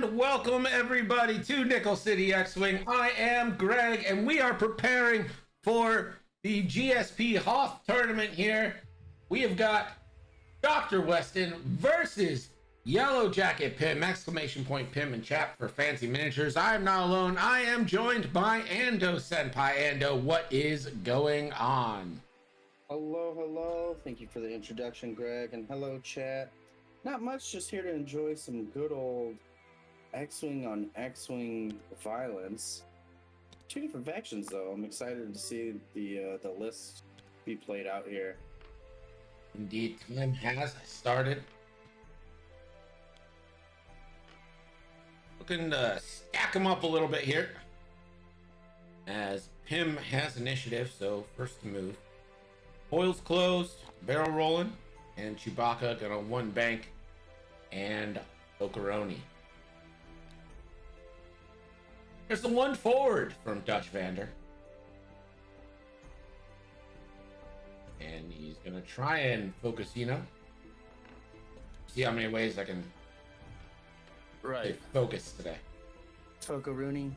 And welcome everybody to Nickel City X-Wing. I am Greg, and we are preparing for the GSP Hoth tournament here. We have got DrWeston versus Yellow Jacket Pim, exclamation point Pim and chat for fancy miniatures. I am not alone. I am joined by Ando Senpai. Ando, what is going on? Hello. Thank you for the introduction, Greg, and hello, chat. Not much, just here to enjoy some good old X-Wing on X-Wing violence. Two different factions, though. I'm excited to see the list be played out here. Indeed, Pim has started. Looking to stack them up a little bit here, as Pim has initiative, so first to move. Coils closed, barrel rolling, and Chewbacca gonna one bank and Okaroni. There's the one forward from Dutch Vander. And he's gonna try and focus, see how many ways I can focus today. Fokaroonie.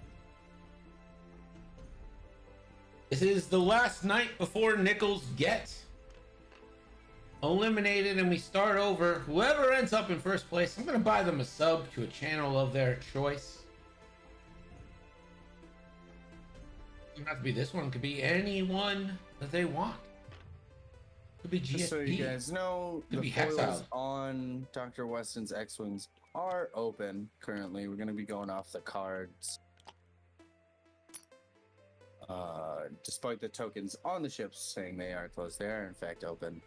This is the last night before Nickels gets eliminated and we start over. Whoever ends up in first place, I'm going to buy them a sub to a channel of their choice. It doesn't have to be this one. It could be anyone that they want. It could be GSP. Just so you guys know, the foils on DrWeston's X-Wings are open currently. We're going to be going off the cards. Despite the tokens on the ships saying they are closed, they are in fact open.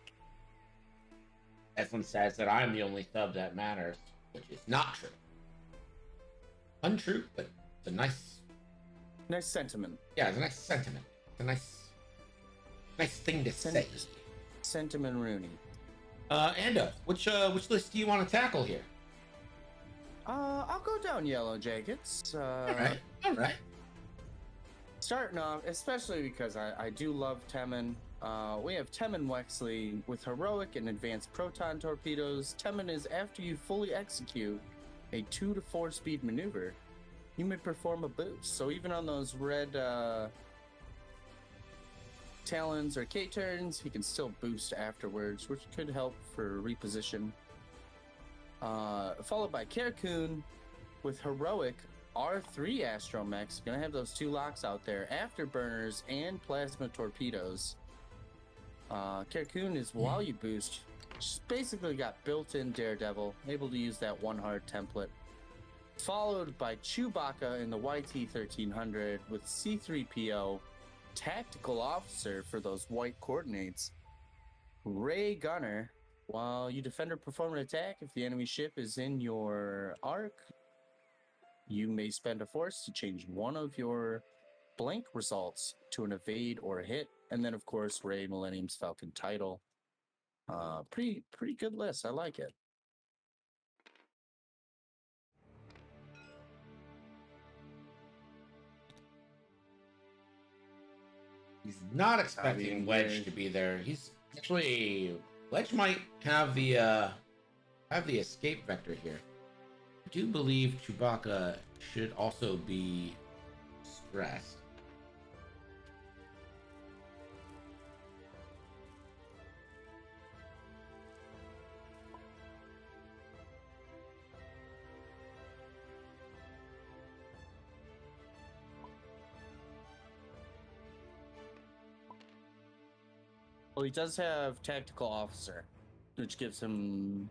Everyone says that I'm the only sub that matters, which is not true. Untrue, but it's a nice sentiment. Yeah, it's a nice sentiment. It's a nice thing to say. Sentiment Rooney. Ando, which list do you want to tackle here? I'll go down Yellow Jackets. All right. Starting off, especially because I do love Temmin. We have Temmin Wexley with heroic and advanced proton torpedoes. Temmin is after you fully execute a 2 to 4 speed maneuver, you may perform a boost. So even on those red Talons or K-turns, he can still boost afterwards, which could help for reposition. Followed by Carcoon with heroic R3 astromechs. Gonna have those 2 locks out there, afterburners and plasma torpedoes. Carcoon is while you boost, just basically got built-in Daredevil, able to use that 1 hard template. Followed by Chewbacca in the YT-1300 with C-3PO, Tactical Officer for those white coordinates. Ray Gunner, while you defend or perform an attack, if the enemy ship is in your arc, you may spend a force to change one of your blank results to an evade or a hit. And then, of course, Ray Millennium's Falcon title. Pretty good list. I like it. He's not expecting Wedge to be there. He's actually... Wedge might have the escape vector here. I do believe Chewbacca should also be stressed. Well, he does have Tactical Officer, which gives him...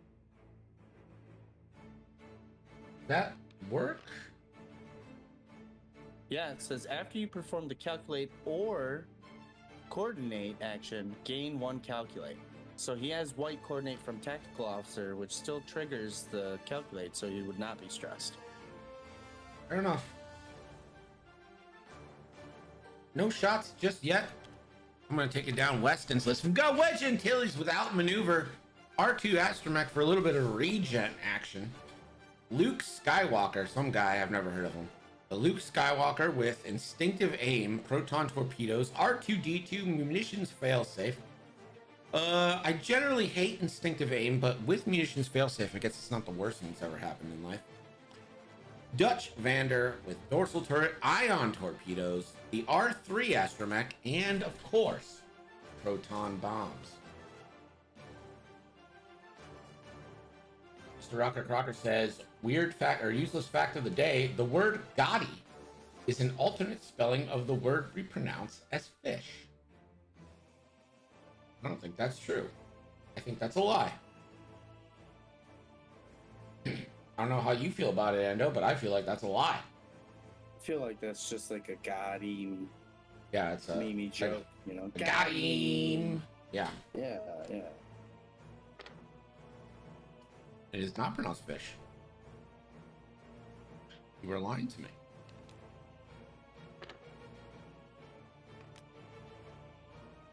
That work? Yeah, it says after you perform the calculate or coordinate action, gain 1 calculate. So he has white coordinate from Tactical Officer, which still triggers the calculate, so he would not be stressed. Fair enough. No shots just yet. I'm going to take it down Weston's list. We've got Wedge Antilles without maneuver. R2 Astromech for a little bit of regen action. Luke Skywalker, some guy, I've never heard of him. The Luke Skywalker with instinctive aim, proton torpedoes, R2D2 munitions failsafe. I generally hate instinctive aim, but with munitions failsafe, I guess it's not the worst thing that's ever happened in life. Dutch Vander with dorsal turret ion torpedoes, the R3 astromech, and of course, proton bombs. Mr. Rocker Crocker says, weird fact or useless fact of the day, the word Gotti is an alternate spelling of the word we pronounce as fish. I don't think that's true. I think that's a lie. I don't know how you feel about it, Ando, but I feel like that's a lie. I feel like that's just like a gaudy, Yeah, it's a meme joke, you know. got him. Yeah, Yeah. it is not pronounced fish. You were lying to me.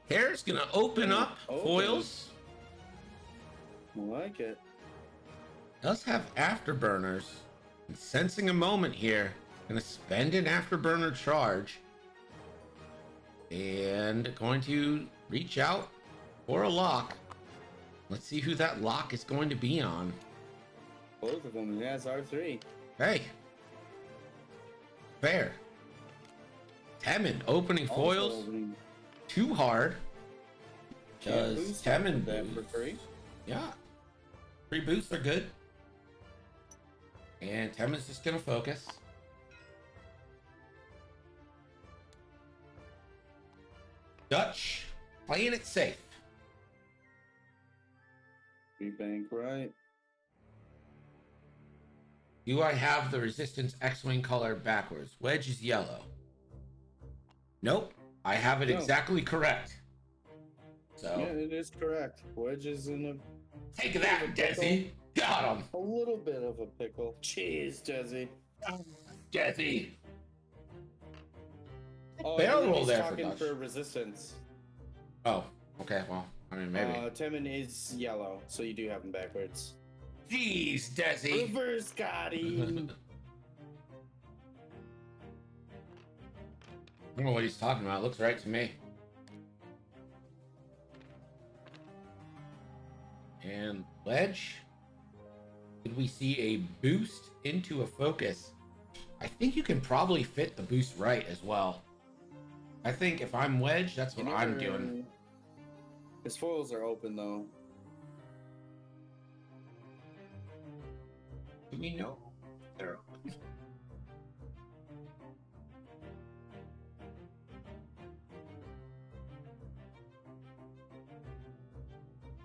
Hair's gonna open up foils. I like it. Does have afterburners. And sensing a moment here, gonna spend an afterburner charge. And going to reach out for a lock. Let's see who that lock is going to be on. Both of them, yeah, it's R3. Hey. Fair. Temin opening foils. Also opening- Too hard. Can't Does boost Temin that for boost? free? Yeah. Free boosts are good. And Temin's just gonna focus. Dutch playing it safe. Free bank, right? Do I have the Resistance X-Wing color backwards? Wedge is yellow. Nope. I have it No. exactly correct. So Yeah, it is correct. Wedge is in a take that, Desi. Got him. little bit of a pickle. Cheers, Jesse. Desi. Oh, Barrel roll he's there for talking Dutch. for resistance. Oh, okay. Well, I mean, maybe. Temin is yellow, so you do have him backwards. Jeez, Desi. Reverse got him. I don't know what he's talking about. It looks right to me. And Wedge. Did we see a boost into a focus? I think you can probably fit the boost right as well. I think if I'm Wedge, that's what I'm doing. His foils are open though. Do we know they're open?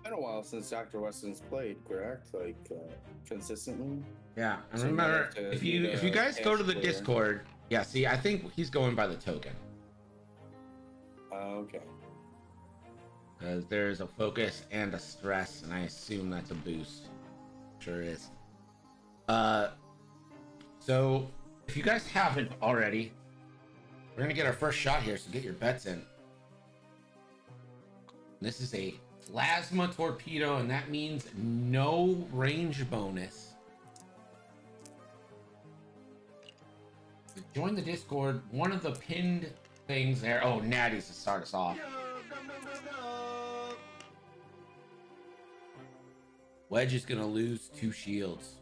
Been a while since DrWeston's played, correct? Like consistently. Yeah, and So you might remember, have to if need you a guys go to cache the clear. Discord, yeah, see, I think he's going by the token. Okay. Because there's a focus and a stress, and I assume that's a boost. Sure is. So if you guys haven't already, we're gonna get our first shot here, so get your bets in. This is a plasma torpedo, and that means no range bonus. Join the Discord. One of the pinned things there. Oh, Natty's to start us off. Wedge is gonna lose 2 shields.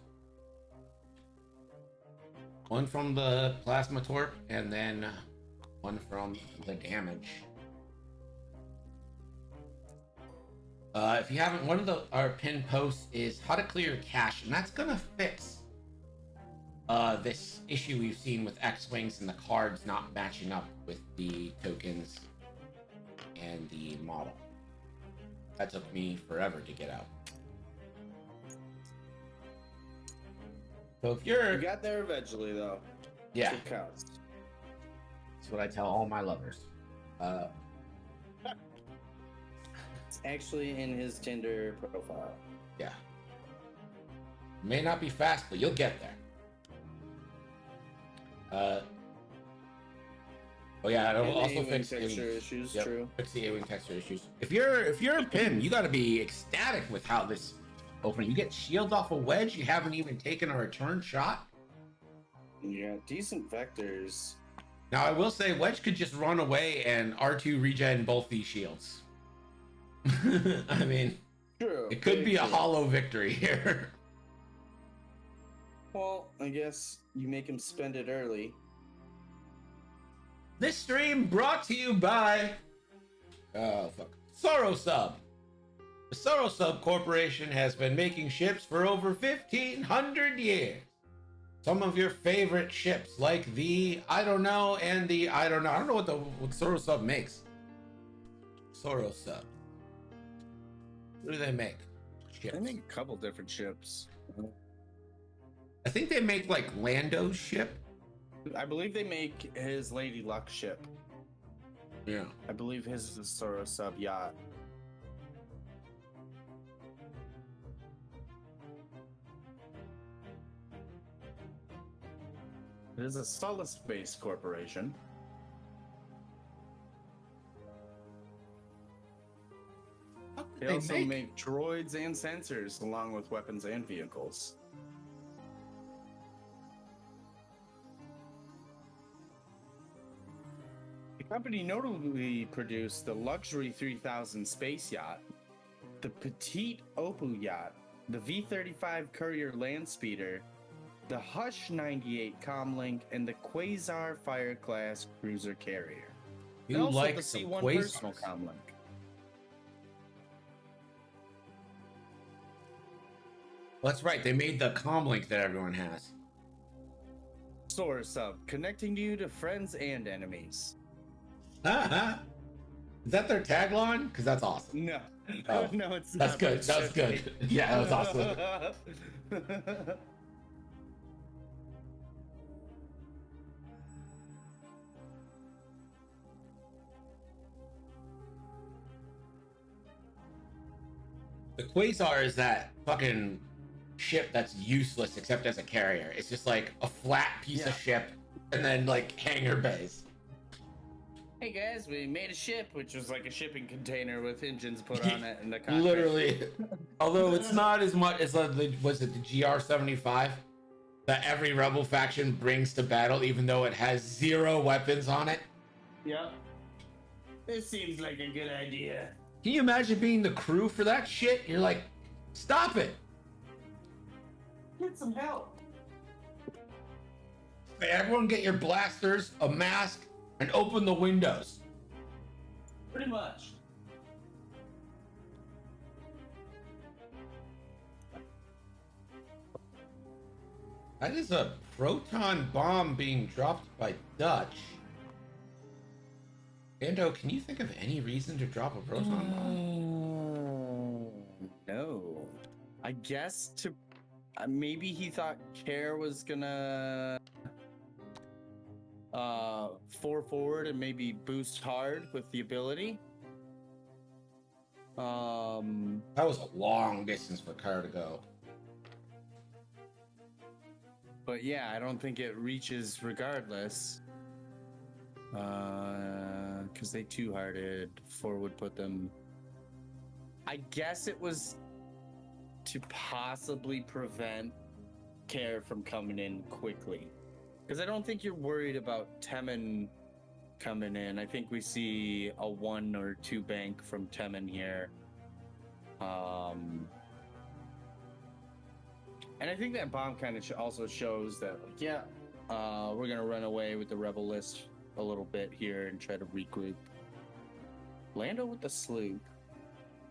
One from the plasma torp, and then one from the damage. If you haven't, one of our pinned posts is how to clear your cache, and that's gonna fix this issue we've seen with X-Wings and the cards not matching up with the tokens and the model. That took me forever to get out. So if You you're, got there eventually though. yeah, It counts. that's what I tell all my lovers. It's actually in his Tinder profile. Yeah. May not be fast, but you'll get there. Oh yeah, it'll And the also A-wing fix texture A-wing. issues, Yep, true. fix the A-wing texture issues. If you're a Pim, you got to be ecstatic with how this opening. You get shield off a Wedge. You haven't even taken a return shot. Yeah, decent vectors. Now I will say Wedge could just run away and R2 regen both these shields. I mean, True. it could very be a true. hollow victory here. Well, I guess you make him spend it early. This stream brought to you by Sorosub. The Sorosub Corporation has been making ships for over 1,500 years. Some of your favorite ships, like the I don't know and the I don't know. I don't know what Sorosub makes. Sorosub. What do they make? Ships. They make a couple different ships. I think they make like Lando's ship. I believe they make his Lady Luck ship. Yeah. I believe his is a Sorosub yacht. It is a Solus-based corporation. They also make droids and sensors, along with weapons and vehicles. The company notably produced the Luxury 3000 space yacht, the Petite Opu yacht, the V-35 Courier land speeder, the Hush 98 comlink, and the Quasar Fire class cruiser carrier. You And also like the some C1 Quasars. personal comlink. Well, that's right. They made the comlink that everyone has. Sorosub, connecting you to friends and enemies. Is that their tagline? Because that's awesome. No, Oh, no, it's That's not. good. That's good. Yeah, that was awesome. The Quasar is that fucking ship that's useless except as a carrier. It's just like a flat piece of ship and then like hangar bays. Hey guys, we made a ship, which was like a shipping container with engines put on it and the cockpit. Literally. Although it's not as much as was it the GR-75 that every rebel faction brings to battle, even though it has 0 weapons on it. Yep. This seems like a good idea. Can you imagine being the crew for that shit? You're like, stop it. Get some help. Hey, everyone get your blasters, a mask, and open the windows. Pretty much. That is a proton bomb being dropped by Dutch. Ando, can you think of any reason to drop a proton bomb? No. I guess to maybe he thought Care was gonna forward and maybe boost hard with the ability. That was a long distance for Car to go. But yeah, I don't think it reaches regardless. Because they two-hearted. 4 would put them. I guess it was to possibly prevent Care from coming in quickly. Because I don't think you're worried about Temin coming in. I think we see a 1 or 2 bank from Temin here. And I think that bomb kind of also shows that, like, yeah, we're going to run away with the rebel list a little bit here and try to regroup. Lando with the sloop.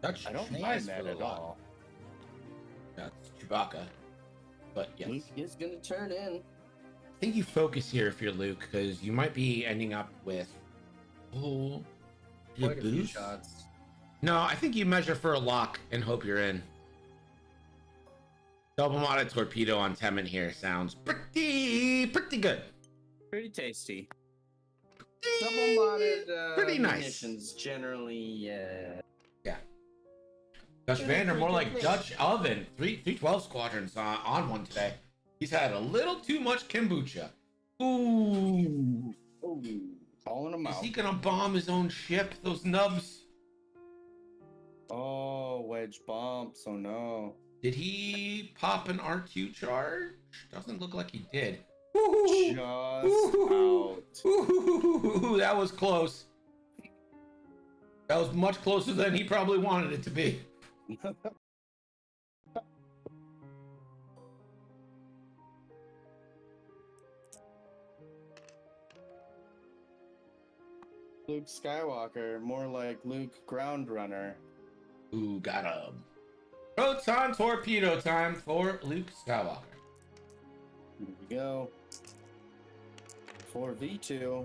Dutch I don't tries mind for that the at lot. all. That's Chewbacca. But yes. Luke is going to turn in. I think you focus here if you're Luke, because you might be ending up with Quite a few boost? shots. No, I think you measure for a lock and hope you're in. Double modded torpedo on Temin here sounds pretty good. Pretty tasty. Double modded pretty nice. munitions generally, Yeah. Dutch Vander, more like Dutch Oven. 312 squadrons on one today. He's had a little too much kombucha. Ooh. calling him Is out. he gonna bomb his own ship? Those nubs. Oh, wedge bumps. Oh no. Did he pop an R2 charge? Doesn't look like he did. Just out. Ooh, that was close. That was much closer than he probably wanted it to be. Luke Skywalker, more like Luke Ground Runner. Ooh, got him. Proton torpedo time for Luke Skywalker. Here we go. For V2.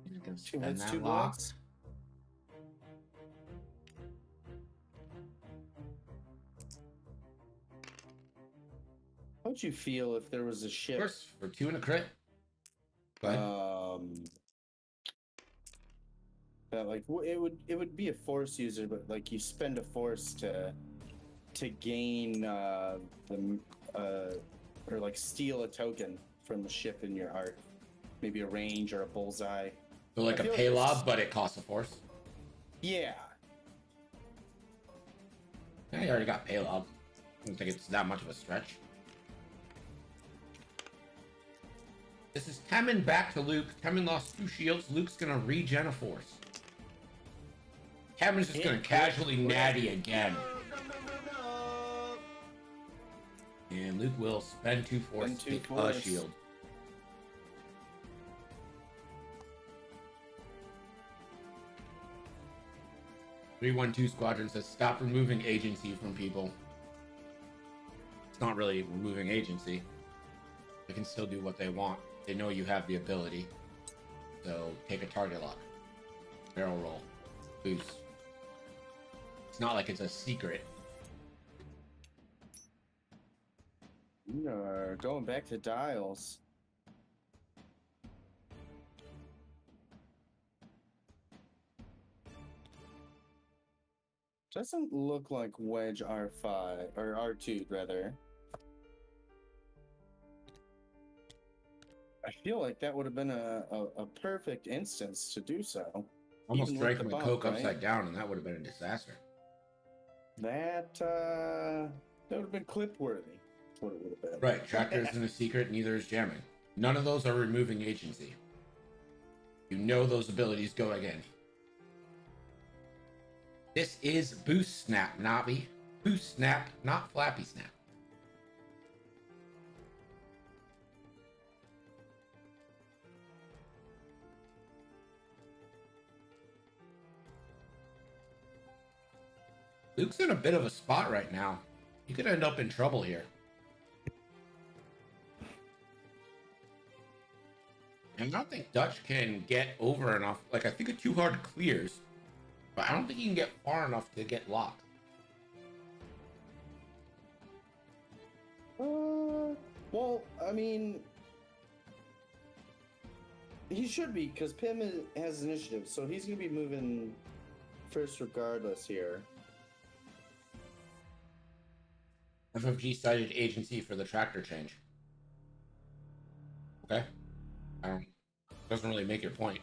He's gonna Two spend hits, that two lock. blocks. How'd you feel if there was a Of ship? course, for 2 and a crit. Go ahead. That like it would be a force user, but like you spend a force to gain or like steal a token from the ship in your art, maybe a range or a bullseye. So like I a feel paylob, but it costs a force. Yeah. Yeah, you already got paylob. I don't think it's that much of a stretch. This is Temin back to Luke. Temin lost 2 shields. Luke's gonna regen a force. Temin's just gonna casually natty again. And Luke will spend 2 force to take a shield. "312 Squadron says stop removing agency from people." It's not really removing agency. They can still do what they want. They know you have the ability. So take a target lock. Barrel roll. Boost. It's not like it's a secret. We are going back to dials. Doesn't look like Wedge R5 or R2 rather. I feel like that would have been a perfect instance to do so. Almost Even with strike the my bump, Coke right? upside down, and that would have been a disaster. That would have been clip worthy. That's what it would have been. Right, tractor isn't a secret, neither is jamming. None of those are removing agency. You know those abilities go again. This is Boost Snap, Navi. Boost Snap, not Flappy Snap. Luke's in a bit of a spot right now. He could end up in trouble here. And I don't think Dutch can get over enough. Like, I think a 2 hard clears, but I don't think he can get far enough to get locked. Well, I mean, he should be, because Pim has initiative, so he's going to be moving first regardless here. FFG cited agency for the tractor change. Okay. Doesn't really make your point.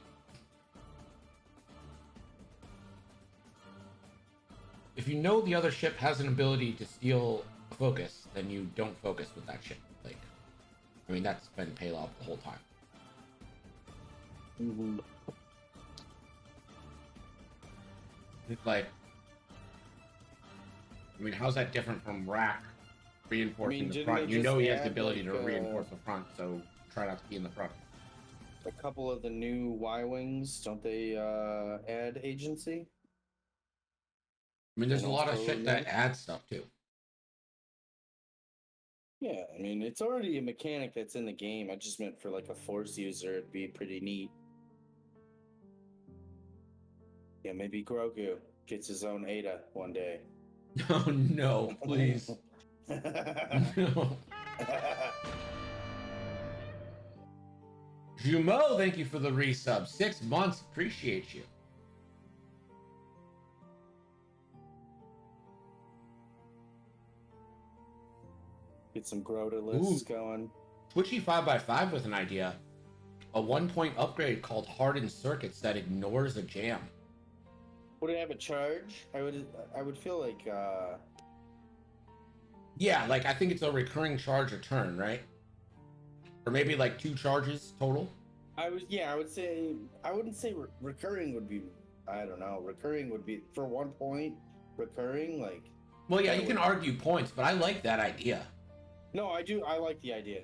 If you know the other ship has an ability to steal focus, then you don't focus with that ship. Like, I mean, that's been payload the whole time. Mm-hmm. Like, I mean, how's that different from Rack reinforcing the front? You know he has the ability to reinforce the front, so try not to be in the front. A couple of the new Y-Wings, don't they add agency? I mean, there's a lot of shit that adds stuff, too. Yeah, I mean, it's already a mechanic that's in the game. I just meant for, like, a Force user, it'd be pretty neat. Yeah, maybe Grogu gets his own Ada one day. Oh, no, please. No. Jumeau, thank you for the resub. 6 months, appreciate you. Get some Grota lists going. Twitchy 5x5 with an idea. A 1-point upgrade called Hardened Circuits that ignores a jam. Would it have a charge? I would feel like Yeah, like I think it's a recurring charge a turn, right? Or maybe like 2 charges total. I would say I wouldn't say recurring would be. I don't know. Recurring would be for 1 point. Recurring, like. Well, yeah, you can argue points, but I like that idea. No, I do. I like the idea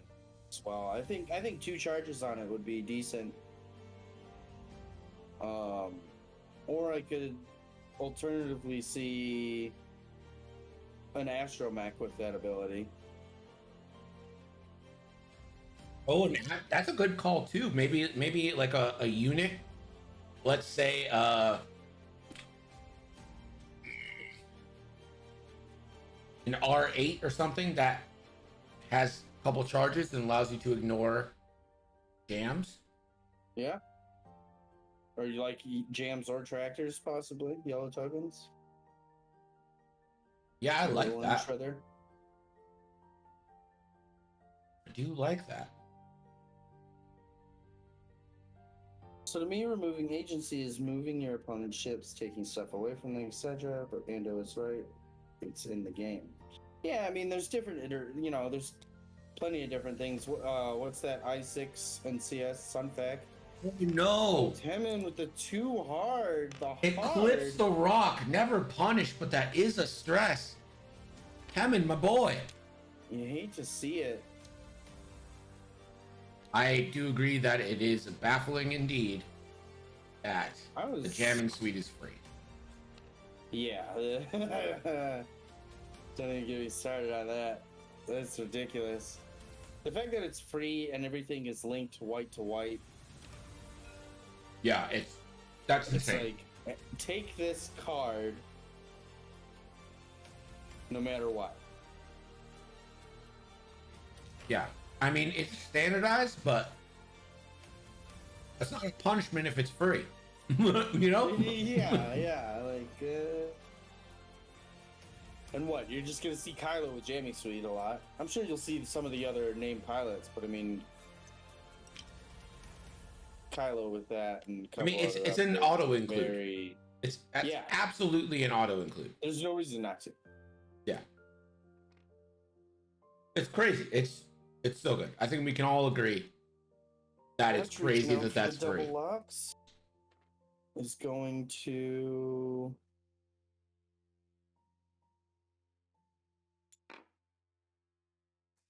as well. I think 2 charges on it would be decent. Or I could alternatively see an astromech with that ability. Oh, and that's a good call too. Maybe like a unit. Let's say an R8 or something that has a couple charges and allows you to ignore jams. Yeah. Or you like jams or tractors, possibly yellow tokens. Yeah, I like that. Shredder. I do like that. So to me, removing agency is moving your opponent's ships, taking stuff away from them, etc. But Ando is right; it's in the game. Yeah, I mean, there's different, there's plenty of different things. What's that? I6 and CS Sunfac. No, Temin with the too hard. Eclipse the Rock, never punished, but that is a stress. Temin, my boy. You hate to see it. I do agree that it is baffling indeed that the jamming suite is free. Yeah. Don't even get me started on that. That's ridiculous. The fact that it's free and everything is linked white to white. Yeah, that's insane. It's like, take this card no matter what. Yeah. I mean, it's standardized, but that's not a punishment if it's free. You know? Yeah. Like, and what? You're just gonna see Kylo with jamming suite a lot. I'm sure you'll see some of the other named pilots, but I mean, Kylo with that and. I mean, it's an auto include. It's absolutely an auto include. There's no reason not to. Yeah. It's crazy. It's so good. I think we can all agree that it's crazy that that's free. Double locks is going to.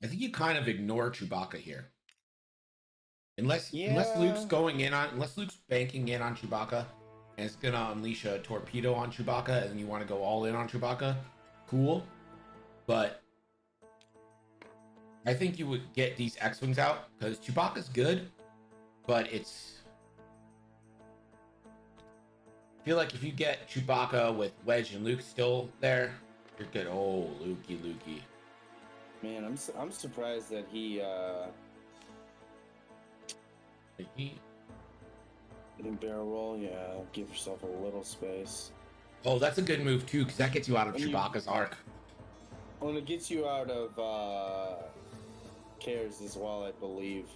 I think you kind of ignore Chewbacca here. Unless Luke's banking in on Chewbacca and it's gonna unleash a torpedo on Chewbacca and you want to go all in on Chewbacca, cool. But I think you would get these X-Wings out because Chewbacca's good, but I feel like if you get Chewbacca with Wedge and Luke still there, you're good. Oh, Lukey. Man, I'm surprised that he didn't barrel roll. Yeah, give yourself a little space. Oh, that's a good move too, because that gets you out of Chewbacca's arc. Well, it gets you out of cares as well, I believe.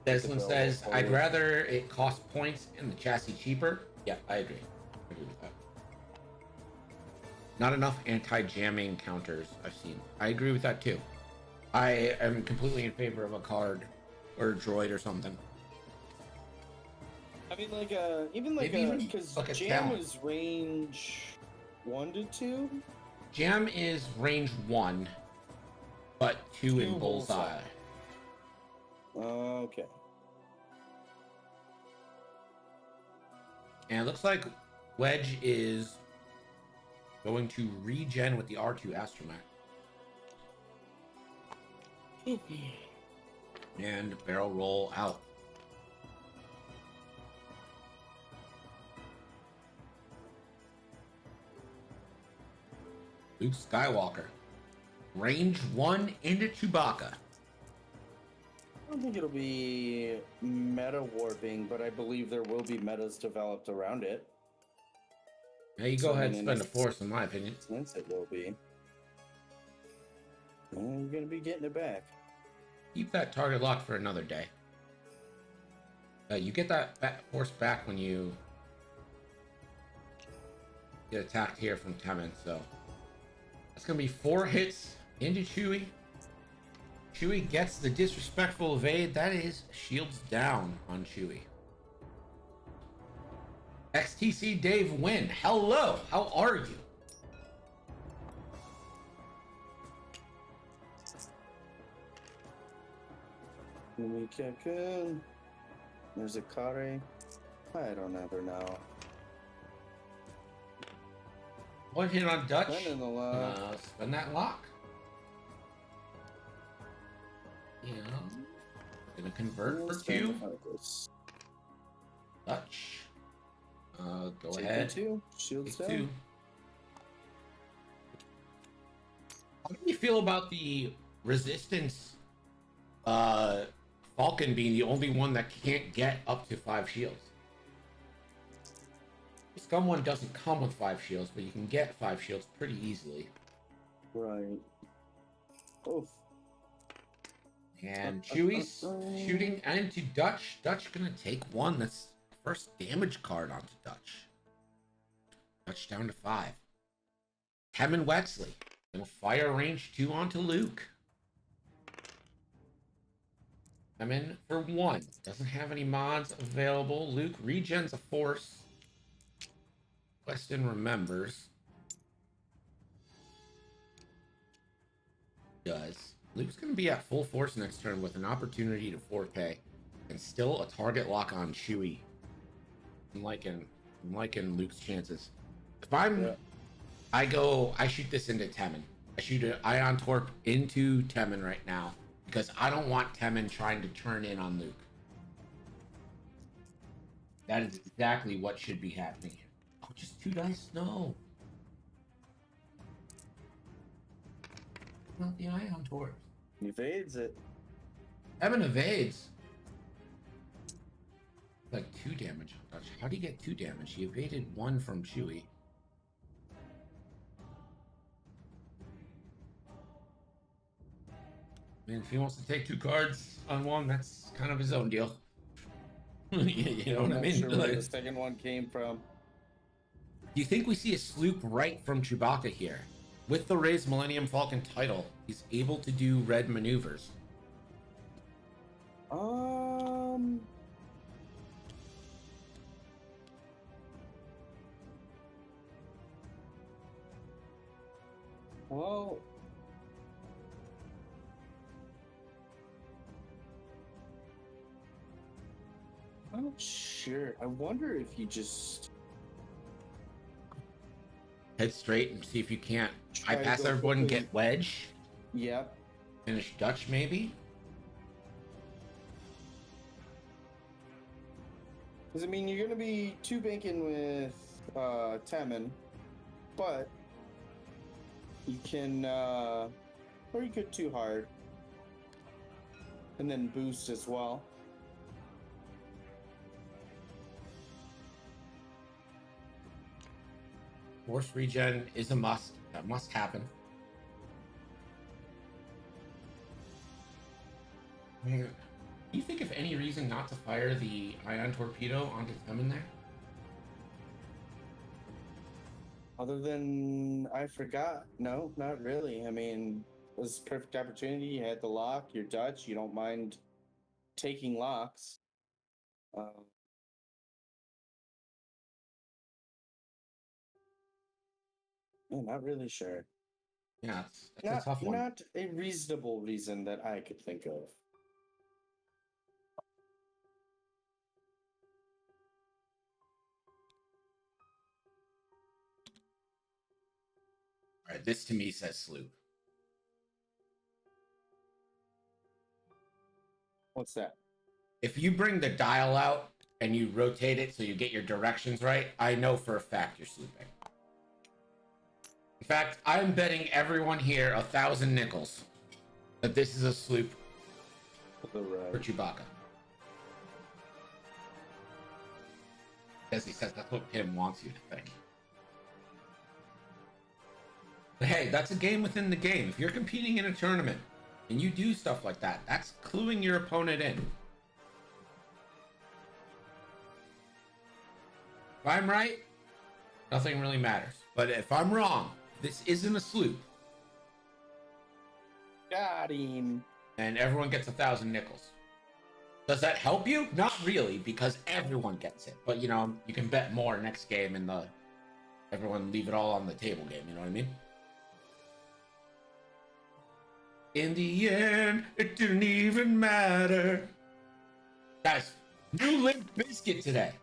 Desmond says, I'd rather it cost points and the chassis cheaper. Yeah, I agree. With that. Not enough anti-jamming counters I've seen. I agree with that too. I am completely in favor of a card or a droid or something. I mean, because jam is range 1 to 2. Jam is range 1, but 2 in bullseye. Okay. And it looks like Wedge is going to regen with the R2 Astromech. And barrel roll out. Luke Skywalker. Range 1 into Chewbacca. I don't think it'll be meta warping, but I believe there will be metas developed around it. Now you go ahead and spend a force, in my opinion. Since it will be. And you're going to be getting it back. Keep that target locked for another day. You get that force back when you get attacked here from Temin, so that's going to be 4 hits into Chewie. Chewie gets the disrespectful evade. That is shields down on Chewie. XTC Dave Wynn. Hello. How are you? There's a Kare. I don't ever know. One hit on Dutch. Spending the lock. Spend that lock. Yeah. Gonna convert for 2. Dutch. Go Take ahead. 2. Shields Take down. 2. How do you feel about the resistance Falcon being the only one that can't get up to 5 shields? Scum one doesn't come with 5 shields, but you can get 5 shields pretty easily. Right. Oof. And Chewy's shooting into Dutch. Dutch gonna take 1. That's first damage card onto Dutch. Dutch down to 5. Hem and Wexley gonna fire range 2 onto Luke. I'm in for 1. Doesn't have any mods available. Luke regens a force. Weston remembers. Does. Luke's going to be at full force next turn with an opportunity to 4K and still a target lock on Chewy. I'm liking Luke's chances. If I shoot this into Temin. I shoot an Ion Torp into Temin right now because I don't want Temin trying to turn in on Luke. That is exactly what should be happening here. Oh, just 2 dice? No. Not the Ion Torps. Evades it. Temin evades. Like 2 damage on Dutch. How do you get 2 damage? He evaded 1 from Chewy. I mean, if he wants to take 2 cards on 1, that's kind of his own deal. You know what I mean? Sure where the second one came from. Do you think we see a sloop right from Chewbacca here? With the raised Millennium Falcon title, he's able to do red maneuvers. Well, I'm not sure. I wonder if you just Head straight and see if you can't Try to bypass go everyone and quickly. get Wedge. Yep. Finish Dutch, maybe? Because, I mean, you're going to be 2 banking with Temin, but you can, or you could 2 hard. And then boost as well. Force regen is a must. That must happen. Man, do you think of any reason not to fire the ion torpedo onto Temin there? Other than I forgot. No, not really. I mean, it was a perfect opportunity. You had the lock, you're Dutch, you don't mind taking locks. I'm not really sure. Yeah, it's a tough one. Not a reasonable reason that I could think of. All right, this to me says sloop. What's that? If you bring the dial out and you rotate it so you get your directions right, I know for a fact you're slooping. In fact, I'm betting everyone here 1,000 nickels that this is a sloop for Chewbacca. As he says, that's what Pim wants you to think. But hey, that's a game within the game. If you're competing in a tournament and you do stuff like that, that's cluing your opponent in. If I'm right, nothing really matters. But if I'm wrong, this isn't a sloop. Got him. And everyone gets 1,000 nickels. Does that help you? Not really, because everyone gets it. But, you know, you can bet more next game in the everyone leave it all on the table game, you know what I mean? In the end, it didn't even matter. Guys, new Limp Biscuit today.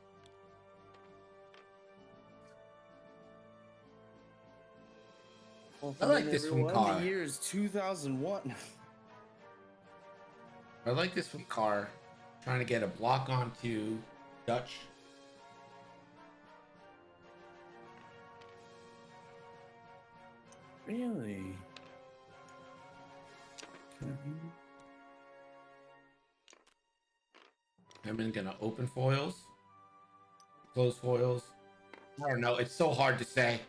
I like this from Carr. The year is 2001. I like this from Carr. Trying to get a block onto Dutch. Really? I'm gonna open foils, close foils. I don't know. It's so hard to say.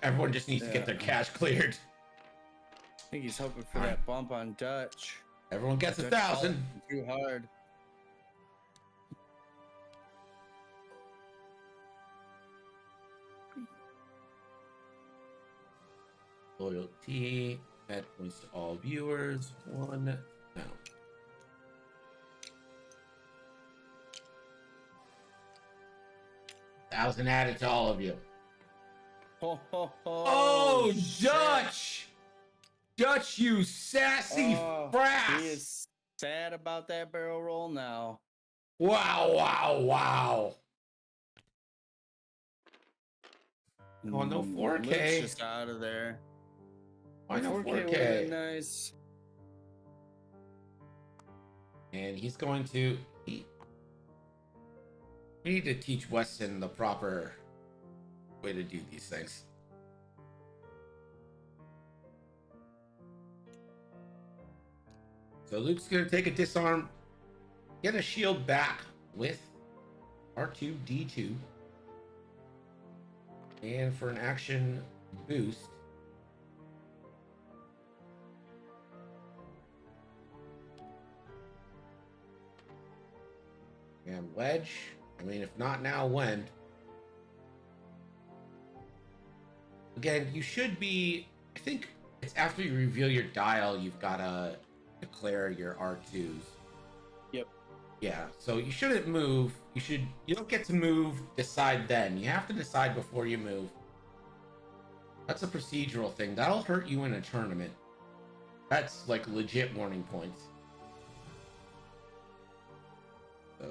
Everyone just needs to get their cash cleared. I think he's hoping for that bump on Dutch. Everyone gets 1,000. Too hard. Loyalty. Add points to all viewers. 1 down. 1,000 added to all of you. Ho, ho, ho. Oh, Dutch! Dutch, you sassy frass! He is sad about that barrel roll now. Wow, wow, wow. Oh, no 4K. Luke's just out of there. Why no 4K? Would've been nice. And he's going to... We need to teach Weston the proper way to do these things. So Luke's going to take a disarm, get a shield back with R2-D2. And for an action boost, and wedge. I mean, if not now, when? Again, you should be, I think it's after you reveal your dial, you've got to declare your R2s. Yep. Yeah, so you shouldn't move. You don't get to move, decide then. You have to decide before you move. That's a procedural thing. That'll hurt you in a tournament. That's like legit warning points. So.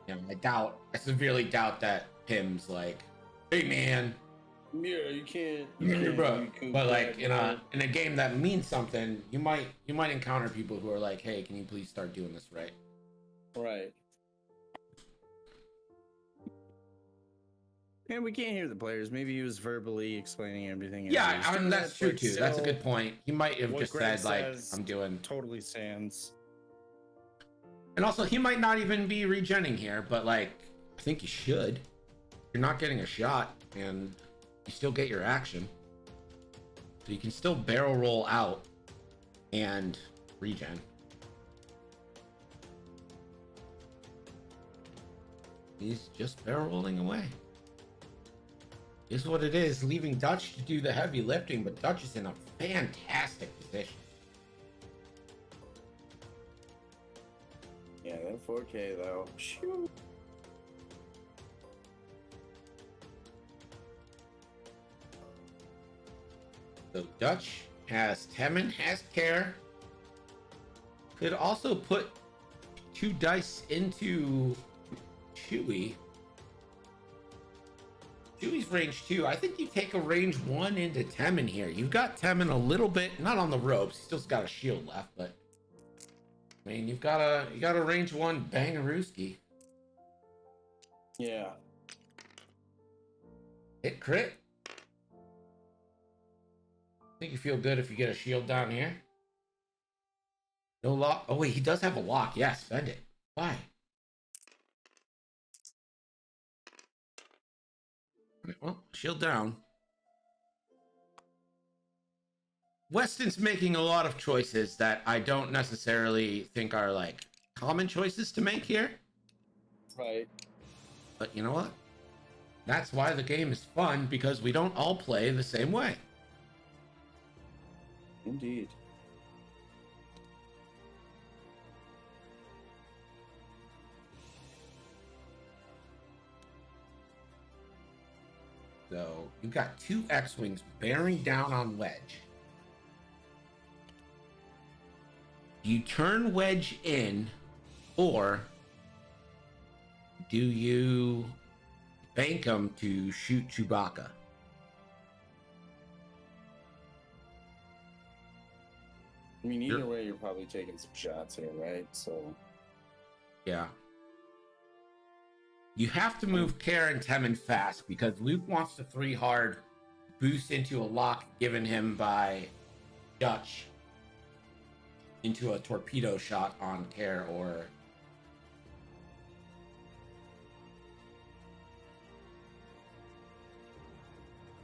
Yeah, I severely doubt that Pim's like, hey man. Yeah, you can't. Bro. But like in a game that means something, you might encounter people who are like, hey, can you please start doing this right? Right. And we can't hear the players. Maybe he was verbally explaining everything. Yeah, I mean that's true too. That's a good point. He might have just said like, I'm doing totally stands. And also, he might not even be regenning here, but like, I think you should. You're not getting a shot, and you still get your action. So you can still barrel roll out and regen. He's just barrel rolling away. Is what it is, leaving Dutch to do the heavy lifting, but Dutch is in a fantastic position. Yeah, that 4K though. Shoot. So Dutch has Temin, has Care. Could also put 2 dice into Chewy. Chewy's range 2. I think you take a range 1 into Temin here. You've got Temin a little bit, not on the ropes. He's still got a shield left, but I mean, you got a range 1 Bangarooski. Yeah. Hit crit. I think you feel good if you get a shield down here. No lock. Oh wait, he does have a lock. Yeah, spend it. Why? Well, shield down. Weston's making a lot of choices that I don't necessarily think are like common choices to make here. Right. But you know what? That's why the game is fun, because we don't all play the same way. Indeed. So you've got 2 X-Wings bearing down on Wedge. Do you turn Wedge in, or do you bank him to shoot Chewbacca. I mean, either way, you're probably taking some shots here, right? So, yeah. You have to move Karen Temmin fast because Luke wants to 3 hard boost into a lock given him by Dutch into a torpedo shot on Care or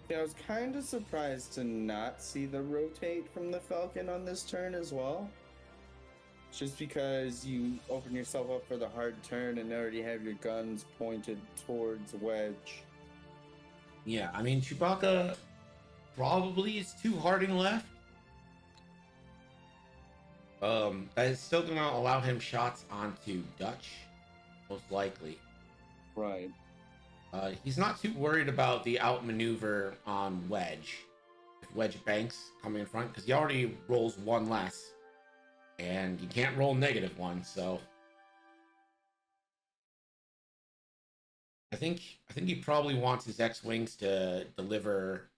yeah, I was kind of surprised to not see the rotate from the Falcon on this turn as well. Just because you open yourself up for the hard turn and already have your guns pointed towards Wedge. yeah, I mean Chewbacca probably is 2 harding left. That is still gonna allow him shots onto Dutch, most likely. Right. He's not too worried about the outmaneuver on Wedge. If Wedge banks coming in front, because he already rolls 1 less. And you can't roll -1, so I think he probably wants his X-Wings to deliver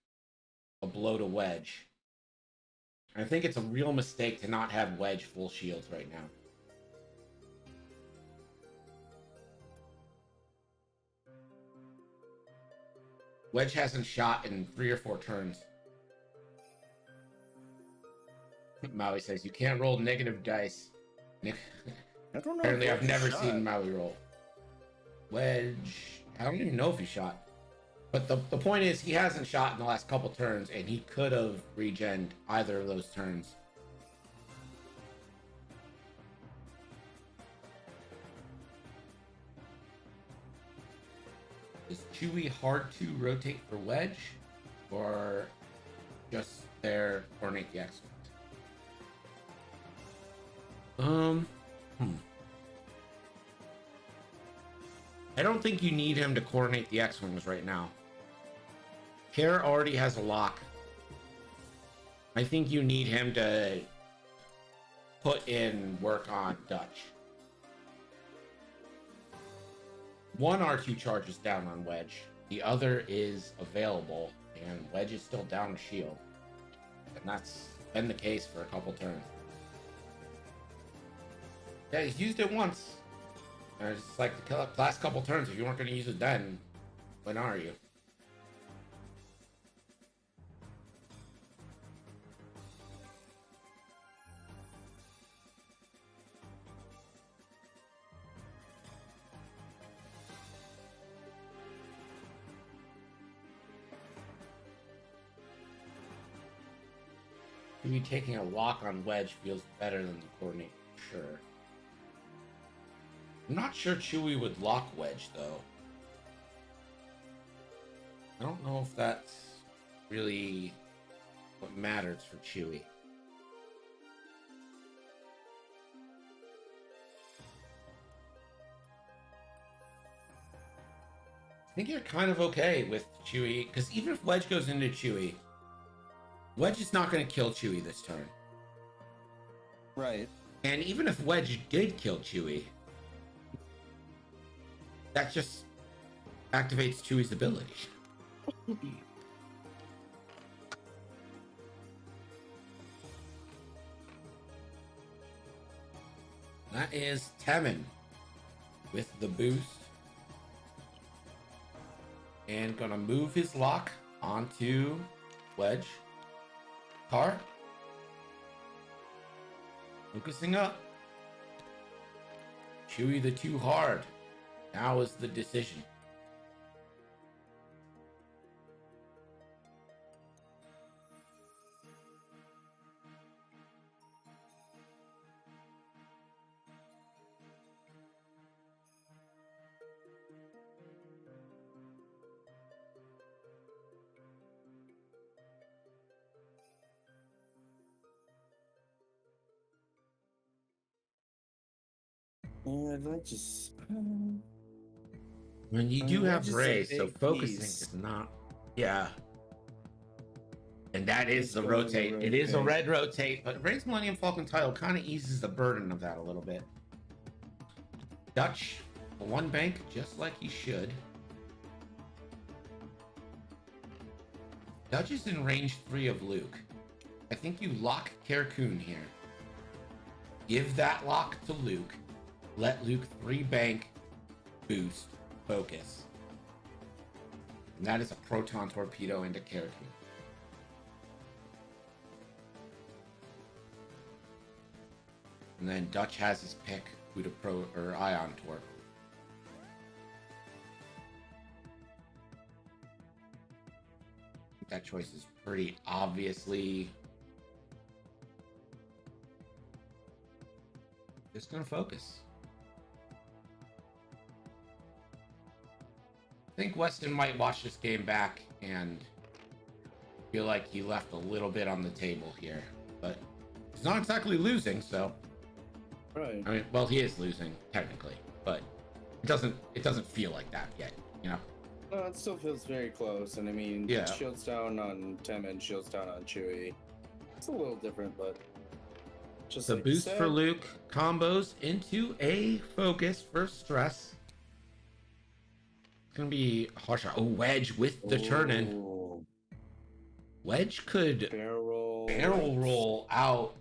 a blow to Wedge. I think it's a real mistake to not have Wedge full shields right now. Wedge hasn't shot in 3 or 4 turns. Maui says you can't roll negative dice. I don't know. Apparently, I've never seen Maui roll. Wedge, I don't even know if he shot. But the point is, he hasn't shot in the last couple turns, and he could have regened either of those turns. Is Chewie hard to rotate for Wedge, or just there coordinate the X-Wings? I don't think you need him to coordinate the X-Wings right now. Care already has a lock. I think you need him to put in work on Dutch. 1 R2 charges down on Wedge. The other is available, and Wedge is still down a shield. And that's been the case for a couple turns. Yeah, he's used it once. And it's like the last couple turns. If you weren't going to use it then, when are you? Maybe taking a lock on Wedge feels better than the coordinate, for sure. I'm not sure Chewie would lock Wedge, though. I don't know if that's really what matters for Chewie. I think you're kind of okay with Chewie, because even if Wedge goes into Chewie, Wedge is not going to kill Chewie this turn. Right. And even if Wedge did kill Chewie, that just activates Chewie's ability. That is Temmin with the boost. And gonna move his lock onto Wedge. Car. Focusing up. Chewie the 2 hard. Now is the decision. Yeah, that just. When you do have just Ray, a so big focusing piece. is not. Yeah. And that is It's the going to rotate. It is a rotate. red rotate, but Ray's Millennium Falcon title kind of eases the burden of that a little bit. Dutch, 1 bank, just like he should. Dutch is in range 3 of Luke. I think you lock Carcoon here. Give that lock to Luke. Let Luke 3 bank, boost, focus. And that is a proton torpedo into Carcoon. And then Dutch has his pick who to pro or ion torp. That choice is pretty obviously just gonna focus. I think Weston might watch this game back and feel like he left a little bit on the table here, but he's not exactly losing, so Right. I mean, well, he is losing technically, but it doesn't feel like that yet, you know. No, it still feels very close, and I mean, Yeah. shields down on Temin, shields down on Chewie. It's a little different, but just The like you boost said, for Luke combos into a focus for stress. It's gonna be harsh. Oh, Wedge with the turn-in. Ooh, Wedge could barrel roll out.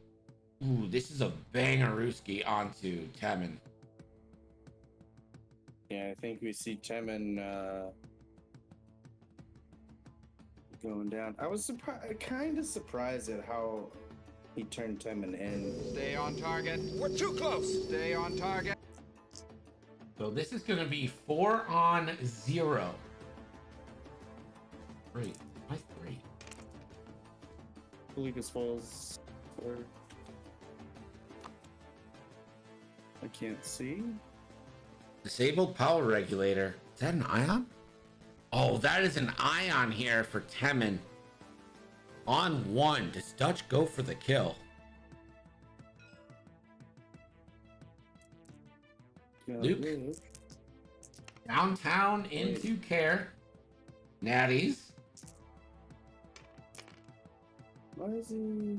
Ooh, this is a bangerooski onto Temin. Yeah, I think we see Temin going down. I was kind of surprised at how he turned Temin in. Stay on target. We're too close. Stay on target. So this is gonna be 4-on-0. 3. Why 3? Lucas Falls. I can't see. Disabled power regulator. Is that an ion? Oh, that is an ion here for Temin. On 1. Does Dutch go for the kill? Luke. Downtown into care. Natties. Why is he?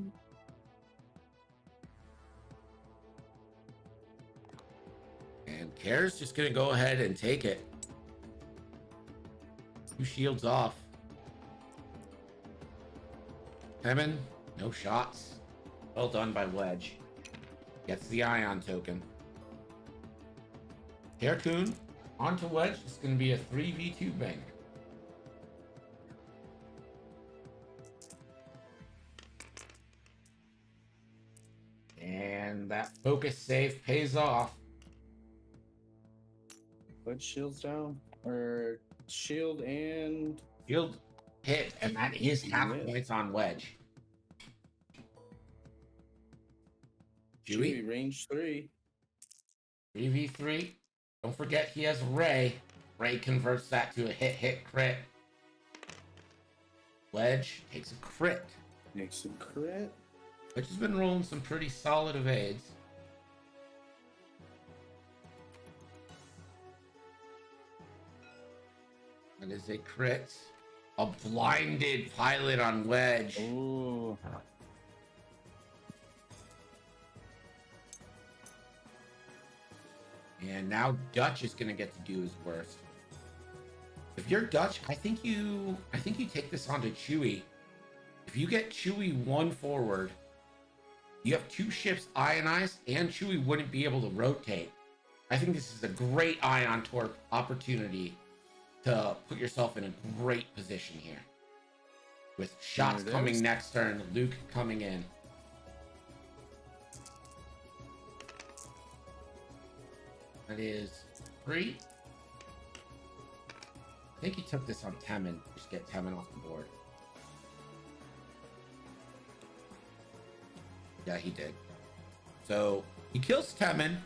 And Care's just gonna go ahead and take it. 2 shields off. Temin, no shots. Well done by Wedge. Gets the ion token. Carcoon onto Wedge. It's gonna be a 3v2 bank. And that focus save pays off. What shields down? Or shield and Shield hit, and that is half Yeah. points on Wedge. Chewie range 3. 3v3. Don't forget he has Ray. Ray converts that to a hit crit. Wedge takes a crit. Makes a crit. Wedge has been rolling some pretty solid evades. That is a crit. A blinded pilot on Wedge. Ooh. And now Dutch is gonna get to do his worst. If you're Dutch, I think you take this onto Chewie. If you get Chewie 1 forward, you have 2 ships ionized, and Chewie wouldn't be able to rotate. I think this is a great ion torp opportunity to put yourself in a great position here. With shots There it coming is. next turn, Luke coming in. That is 3. I think he took this on Temin. Just get Temin off the board. Yeah, he did. So he kills Temin.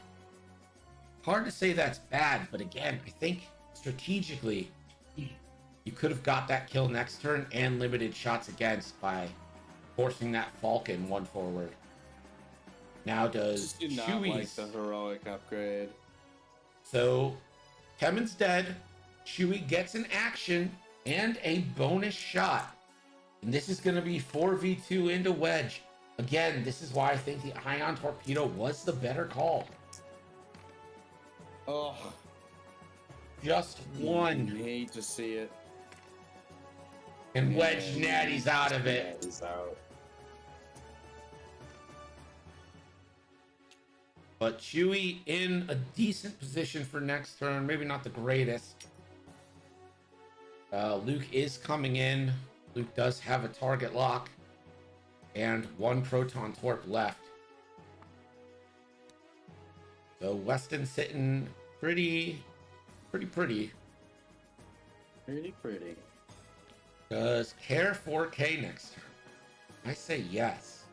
Hard to say that's bad, but again, I think strategically you could have got that kill next turn and limited shots against by forcing that Falcon 1 forward. Now does Just do not like Chewie's. the heroic upgrade. So Temin's dead. Chewie gets an action and a bonus shot. And this is going to be 4v2 into Wedge. Again, this is why I think the ion torpedo was the better call. Oh, Just 1. you hate to see it. And Wedge Natty's out of it. Natty's out. But Chewie in a decent position for next turn. Maybe not the greatest. Luke is coming in. Luke does have a target lock. And 1 proton torp left. So Weston sitting pretty. Does Care 4K next turn? I say yes.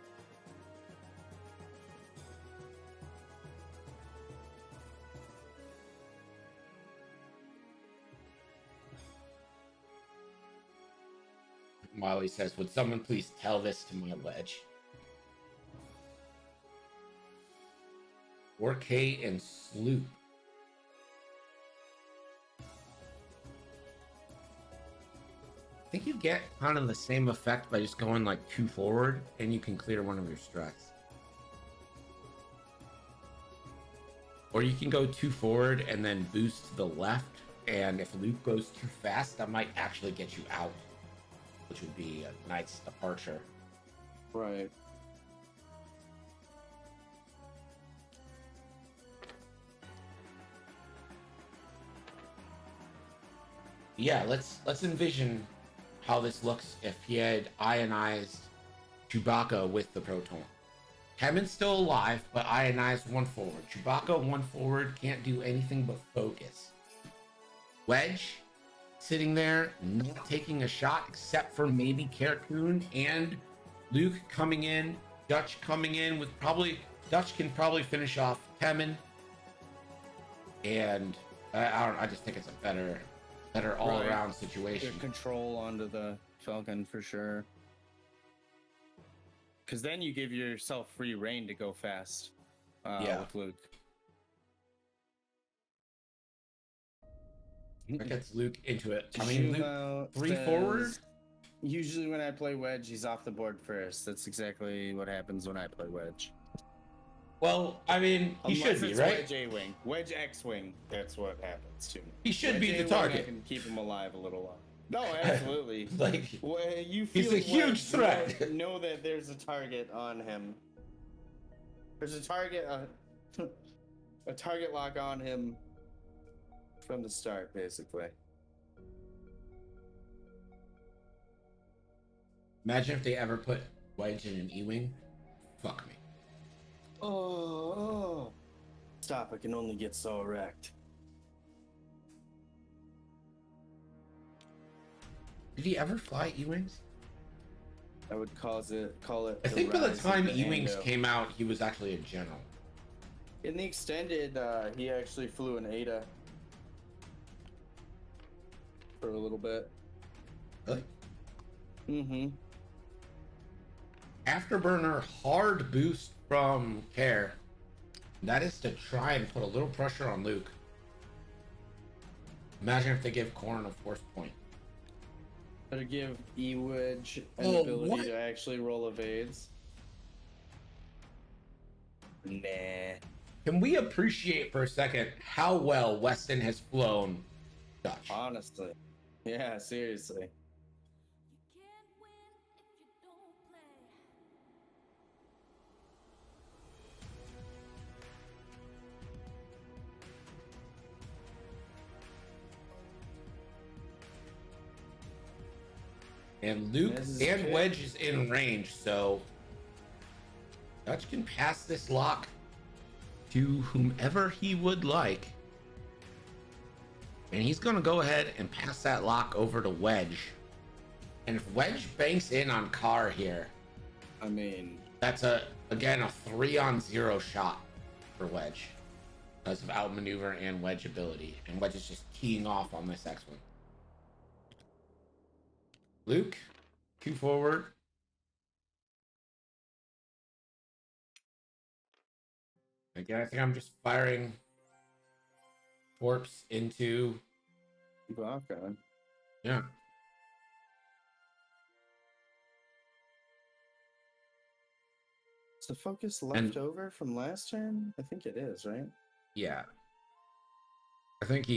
Molly says, would someone please tell this to my Wedge? 4K and Sloop. I think you get kind of the same effect by just going like 2 forward and you can clear one of your strats. Or you can go 2 forward and then boost to the left, and if Luke goes too fast, that might actually get you out, which would be a nice departure. Right. Yeah, let's envision how this looks if he had ionized Chewbacca with the proton. Kevin's still alive, but ionized 1 forward. Chewbacca 1 forward, can't do anything but focus. Wedge sitting there, not taking a shot except for maybe Carcoon and Luke coming in. Dutch coming in with Dutch can probably finish off Kemen. And I just think it's a better all-around situation. Get control onto the Falcon for sure. Because then you give yourself free reign to go fast with Luke. That gets Luke into it. I mean, Luke 3 forward? Usually when I play Wedge, he's off the board first. That's exactly what happens when I play Wedge. Well, I mean, he should be, right? Wedge A-Wing. Wedge X-Wing. That's what happens to me. He should Wedge be the A-Wing, target. I can keep him alive a little while. No, absolutely. Like, when you he's a huge threat. Know that there's a target on him. There's a target lock on him from the start, basically. Imagine if they ever put Wedge in an E-Wing. Fuck me. Oh. Stop, I can only get so erect. Did he ever fly E-Wings? I would call it. I think by the rise of time the E-Wings Ando. came out, he was actually a general. In the extended, he actually flew an Ada for a little bit. Really? Mm-hmm. Afterburner hard boost from Care. That is to try and put a little pressure on Luke. Imagine if they give Corrin a force point. Better give E-Wedge an ability what? to actually roll evades. Nah. Can we appreciate for a second how well Weston has flown Dutch? Honestly. Yeah, seriously. And Luke and Wedge is in range, so Dutch can pass this lock to whomever he would like. And he's going to go ahead and pass that lock over to Wedge. And if Wedge banks in on Carr here, I mean, that's again a 3-on-0 shot for Wedge because of outmaneuver and Wedge ability. And Wedge is just keying off on this X-Wing. Luke, 2 forward. Again, I think I'm just firing torps into. okay. Yeah. Is the focus left over from last turn? I think it is, right? Yeah. I think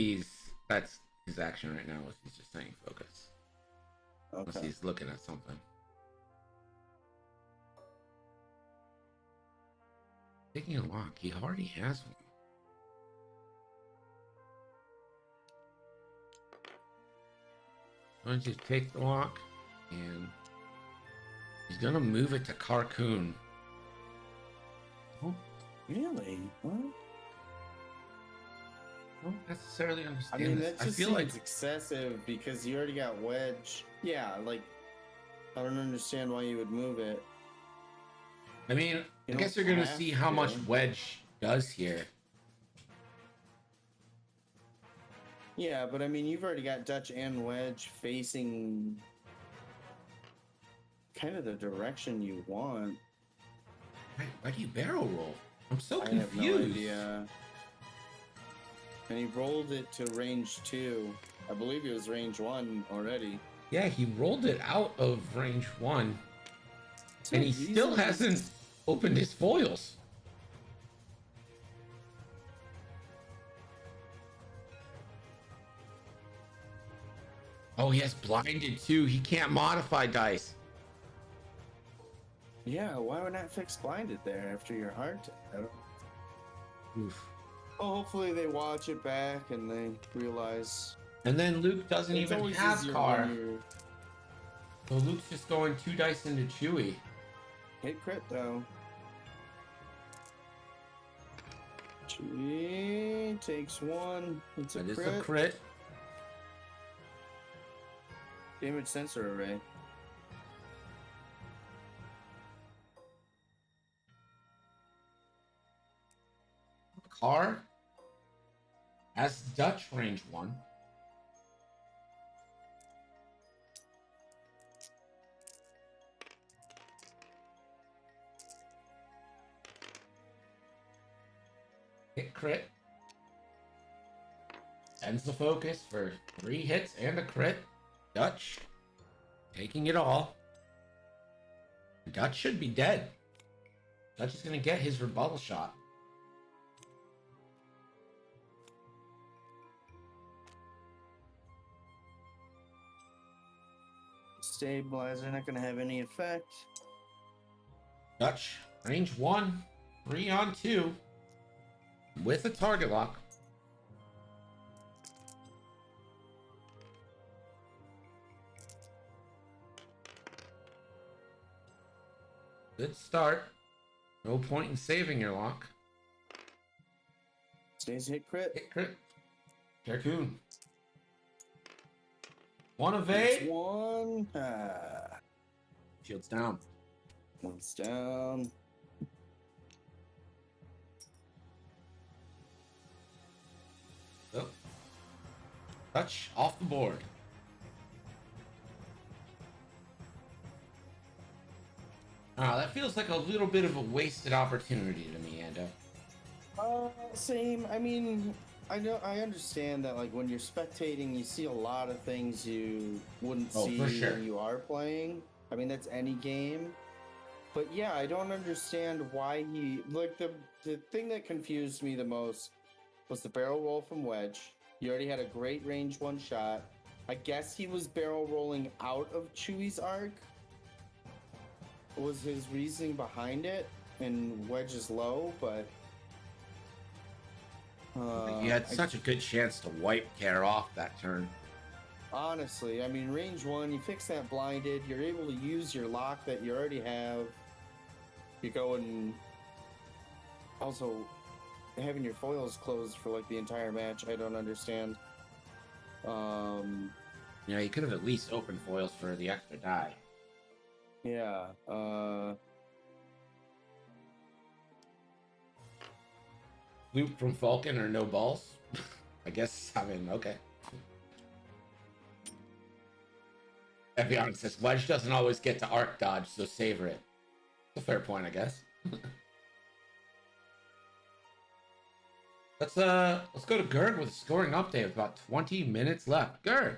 that's his action right now. Is he's just saying focus. Unless Okay. he's looking at something. Taking a lock. He already has one. I'm going to take the lock and he's going to move it to Carcoon. Oh, Really? What? I don't necessarily I understand mean, this. that just I feel seems like excessive because you already got Wedge. Yeah, like, I don't understand why you would move it. I mean, You I guess don't you're going to have see how much to. Wedge does here. Yeah, but I mean, you've already got Dutch and Wedge facing kind of the direction you want. Why do you barrel roll? I'm so I confused. have no idea. And he rolled it to range 2. I believe it was range 1 already. Yeah, he rolled it out of range 1. And he still hasn't opened his foils. Oh, he has blinded too. He can't modify dice. Yeah, why would not fix blinded there after your heart? I don't... Oof. Well, hopefully they watch it back and they realize. And then Luke doesn't It's even always have easier car. when you So Luke's just going 2 dice into Chewy. hit crit though. Chewy takes 1. It's a That is crit. a crit. Damage sensor array. Car has Dutch range 1. Hit crit. Ends the focus for 3 hits and a crit. Dutch taking it all. Dutch should be dead. Dutch is going to get his rebuttal shot. Stabilizer not gonna have any effect. Dutch, range 1, 3 on 2, with a target lock. Good start. No point in saving your lock. Stays hit crit. Hit crit. Carcoon. 1 That's evade. 1. Shields down. 1's down. Oh. Touch off the board. That feels like a little bit of a wasted opportunity to me, Ando. Same. I mean, I understand that like when you're spectating, you see a lot of things you wouldn't see for sure. when you are playing. I mean, that's any game. But yeah, I don't understand why he like the thing that confused me the most was the barrel roll from Wedge. You already had a great range 1 shot. I guess he was barrel rolling out of Chewy's arc. Was his reasoning behind it? And Wedge is low, but You had such a good chance to wipe Care off that turn. honestly, I mean, range 1, you fix that blinded. You're able to use your lock that you already have. You go and also having your foils closed for like the entire match. I don't understand. You know, you could have at least opened foils for the extra die. Yeah. Loop from Falcon or no balls? I guess, I mean, okay. Evian says, Wedge doesn't always get to arc dodge, so savor it. It's a fair point, I guess. Let's go to Gerg with a scoring update with about 20 minutes left. Gerg!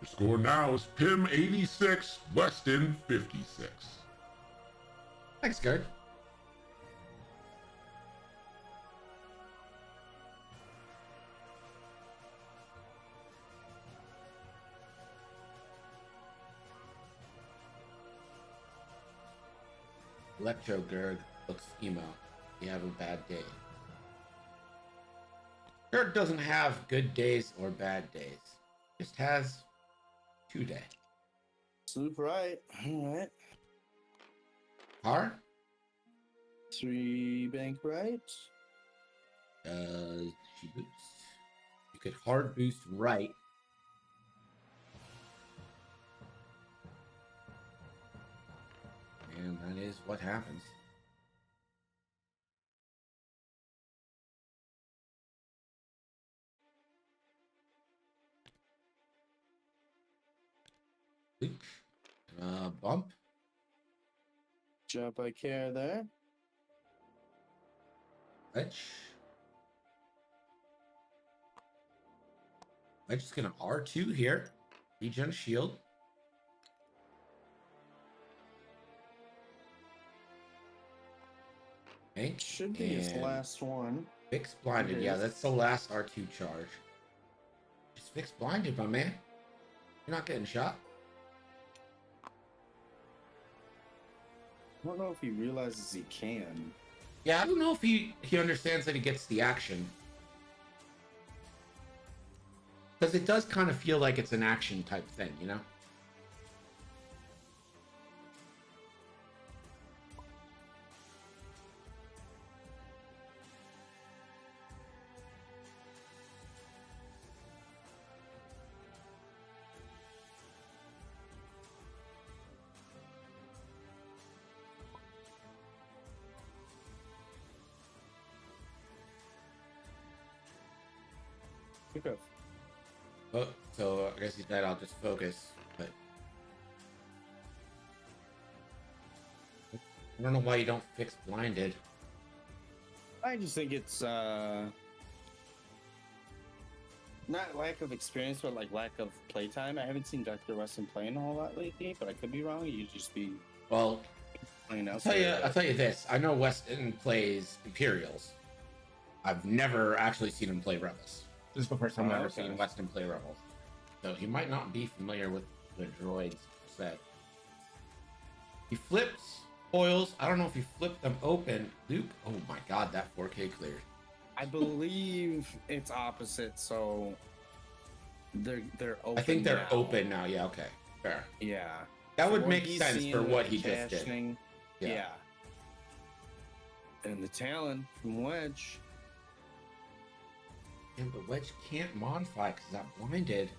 The score now is Pim 86, Weston 56. Thanks, Gerg. Electro Gurg looks emo. You have a bad day. Gurg doesn't have good days or bad days. Just has 2 days. Sloop right. All right. Car? 3 bank right. She boosts. You could hard boost right. And that is what happens. Luke. Bump. Jump by care there. Wedge. Wedge is going to R2 here. Regen shield. Okay. Should be his and last one. Fix blinded. It Yeah, is. that's the last R2 charge. Just fix blinded, my man. You're not getting shot. I don't know if he realizes he can. Yeah, I don't know if he understands that he gets the action. Because it does kind of feel like it's an action type thing, you know? Okay. Oh, so I guess he said I'll just focus, but I don't know why you don't fix blinded. I just think it's not lack of experience, but like lack of playtime. I haven't seen DrWeston playing a whole lot lately, but I could be wrong. You just be Well, playing I'll elsewhere. tell you this. I know Weston plays Imperials. I've never actually seen him play Rebels. This is the first time I've ever okay. seen Weston play Rebels. So he might not be familiar with the droids per se. He flips foils. I don't know if he flipped them open. Luke, oh my god, that 4K cleared. I believe it's opposite, so they're open. I think they're now. open now. Yeah, okay. Fair. Yeah. That For would what make he's sense seeing for with what the he just did. casting, Yeah. Yeah. And the Talon from Wedge. Yeah, but Wedge can't modify because that blinded.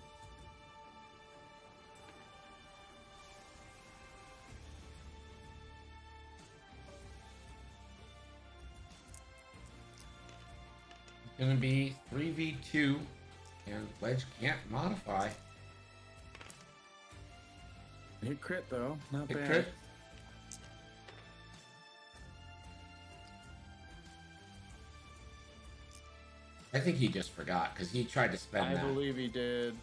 It's gonna be 3v2, and Wedge can't modify. Hit crit though, not Hit bad. crit. I think he just forgot because he tried to spend I that. believe he did.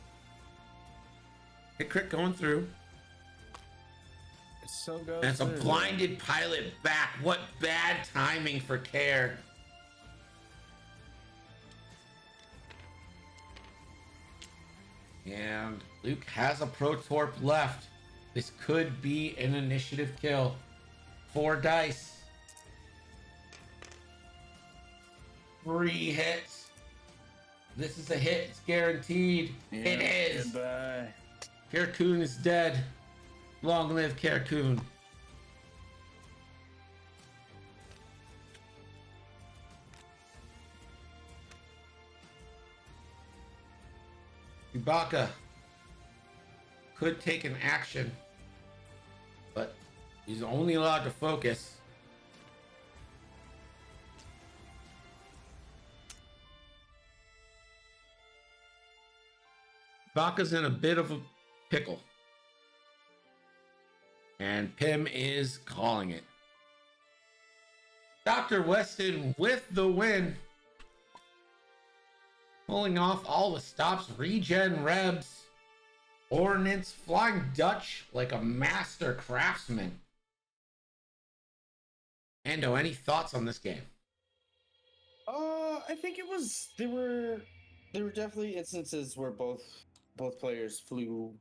Hit crit going through. It so goes. And it's a through. blinded pilot back. What bad timing for Care. And Luke has a Pro Torp left. This could be an initiative kill. 4 dice. 3 hits. This is a hit. It's guaranteed. Yeah, it is. Goodbye. Carcoon is dead. Long live Carcoon. Ibaka could take an action, but he's only allowed to focus. Ibaka's in a bit of a pickle. And Pim is calling it. DrWeston with the win. Pulling off all the stops, regen rebs, ordnance, flying Dutch like a master craftsman. Ando, any thoughts on this game? I think it was there were definitely instances where both players flew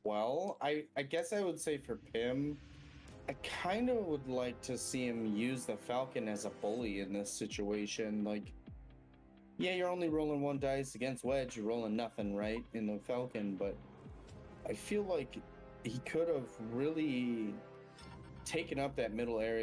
well. I guess I would say for Pim, I kind of would like to see him use the Falcon as a bully in this situation. Like, yeah, you're only rolling 1 dice against Wedge. You're rolling nothing, right, in the Falcon. But I feel like he could have really taken up that middle area